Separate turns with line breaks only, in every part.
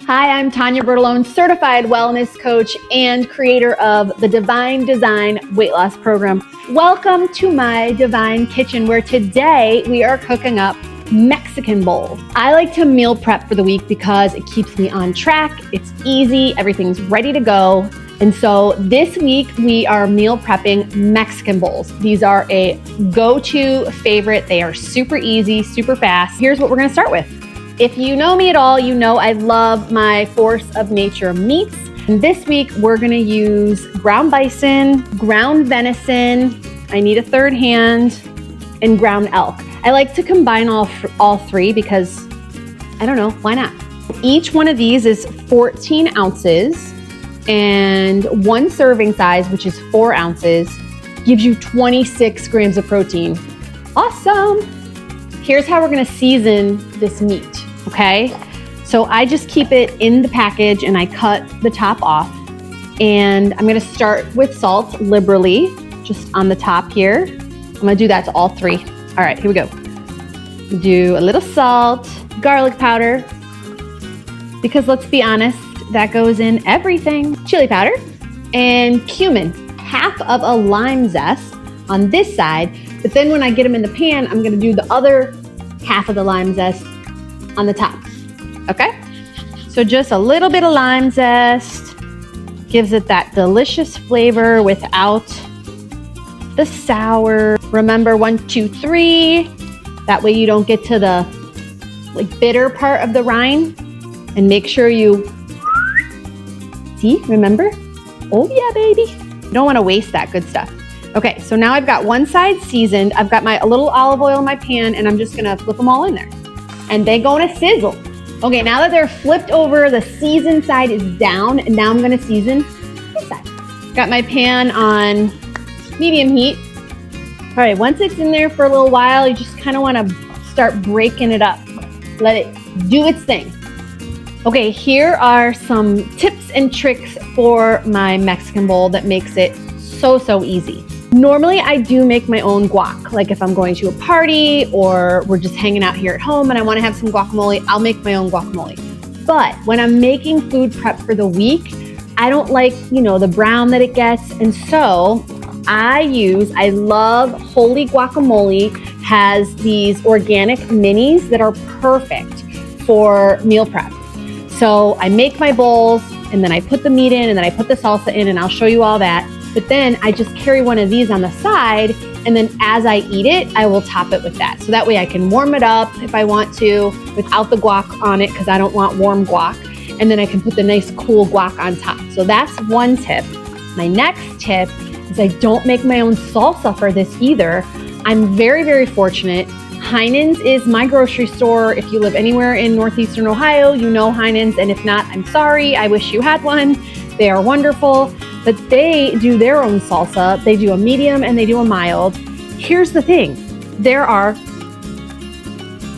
Hi, I'm Tania Bertolone, certified wellness coach and creator of the Divine Design weight loss program. Welcome to my Divine Kitchen, where today we are cooking up Mexican bowls. I like to meal prep for the week because it keeps me on track. It's easy, everything's ready to go. And so this week we are meal prepping Mexican bowls. These are a go-to favorite. They are super easy, super fast. Here's what we're gonna start with. If you know me at all, you know I love my Force of Nature meats. And this week we're gonna use ground bison, ground venison, I need a third hand, and ground elk. I like to combine all three because, I don't know, why not? Each one of these is 14 ounces, and one serving size, which is 4 ounces, gives you 26 grams of protein. Awesome. Here's how we're gonna season this meat. Okay, so I just keep it in the package and I cut the top off, and I'm gonna start with salt liberally, just on the top here. I'm gonna do that to all three. All right, here we go. Do a little salt, garlic powder, because let's be honest, that goes in everything. Chili powder and cumin, half of a lime zest on this side, but then when I get them in the pan, I'm gonna do the other half of the lime zest on the top, okay? So just a little bit of lime zest gives it that delicious flavor without the sour. Remember 1, 2, 3. That way you don't get to the bitter part of the rind. And make sure you, see, remember? Oh yeah, baby. You don't wanna waste that good stuff. Okay, so now I've got one side seasoned. I've got a little olive oil in my pan, and I'm just gonna flip them all in there. And they gonna sizzle. Okay, now that they're flipped over, the seasoned side is down, and now I'm gonna season this side. Got my pan on medium heat. All right, once it's in there for a little while, you just kind of wanna start breaking it up. Let it do its thing. Okay, here are some tips and tricks for my Mexican bowl that makes it so easy. Normally, I do make my own guac. Like if I'm going to a party or we're just hanging out here at home and I wanna have some guacamole, I'll make my own guacamole. But when I'm making food prep for the week, I don't like, the brown that it gets. And so I love Holy Guacamole, has these organic minis that are perfect for meal prep. So I make my bowls and then I put the meat in and then I put the salsa in, and I'll show you all that. But then I just carry one of these on the side, and then as I eat it, I will top it with that. So that way I can warm it up if I want to without the guac on it, because I don't want warm guac. And then I can put the nice cool guac on top. So that's one tip. My next tip is I don't make my own salsa for this either. I'm very fortunate. Heinen's is my grocery store. If you live anywhere in Northeastern Ohio, you know Heinen's, and if not, I'm sorry. I wish you had one. They are wonderful. But they do their own salsa. They do a medium and they do a mild. Here's the thing. There are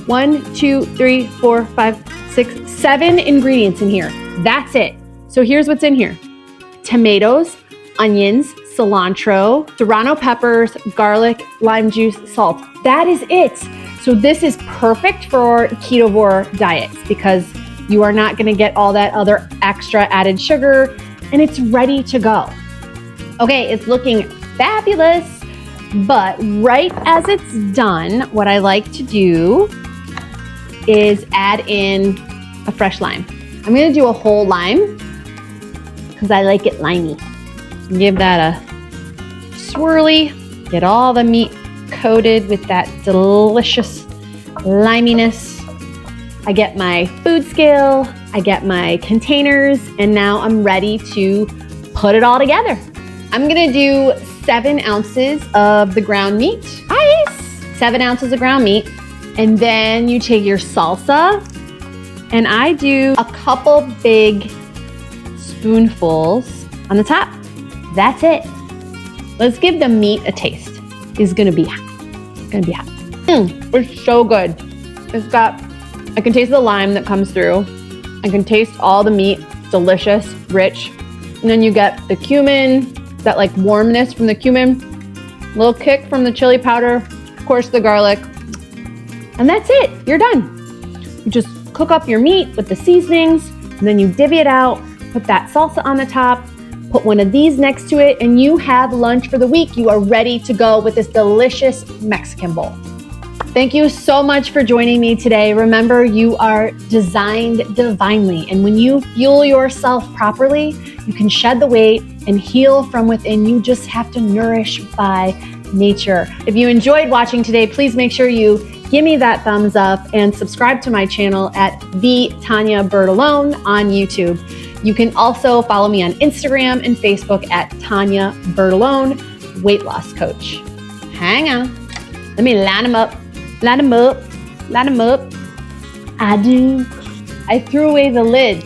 1, 2, 3, 4, 5, 6, 7 ingredients in here. That's it. So here's what's in here. Tomatoes, onions, cilantro, serrano peppers, garlic, lime juice, salt. That is it. So this is perfect for ketovore diets because you are not gonna get all that other extra added sugar, and it's ready to go. Okay, it's looking fabulous, but right as it's done, what I like to do is add in a fresh lime. I'm gonna do a whole lime because I like it limey. Give that a swirly, get all the meat coated with that delicious liminess. I get my food scale, I get my containers, and now I'm ready to put it all together. I'm gonna do 7 ounces of the ground meat. Nice! 7 ounces of ground meat. And then you take your salsa, and I do a couple big spoonfuls on the top. That's it. Let's give the meat a taste. It's gonna be hot. It's gonna be hot. It's so good. I can taste the lime that comes through. I can taste all the meat, delicious, rich. And then you get the cumin, that warmness from the cumin, a little kick from the chili powder, of course the garlic. And that's it, you're done. You just cook up your meat with the seasonings, And then you divvy it out, put that salsa on the top, put one of these next to it, and you have lunch for the week. You are ready to go with this delicious Mexican bowl. Thank you so much for joining me today. Remember, you are designed divinely, and when you fuel yourself properly, you can shed the weight and heal from within. You just have to nourish by nature. If you enjoyed watching today, please make sure you give me that thumbs up and subscribe to my channel at the Tania Bertolone on YouTube. You can also follow me on Instagram and Facebook at Tania Bertolone, weight loss coach. Hang on. Let me line them up. Line them up. Line them up. I threw away the lid.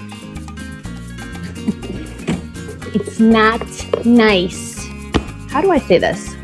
It's not nice. How do I say this?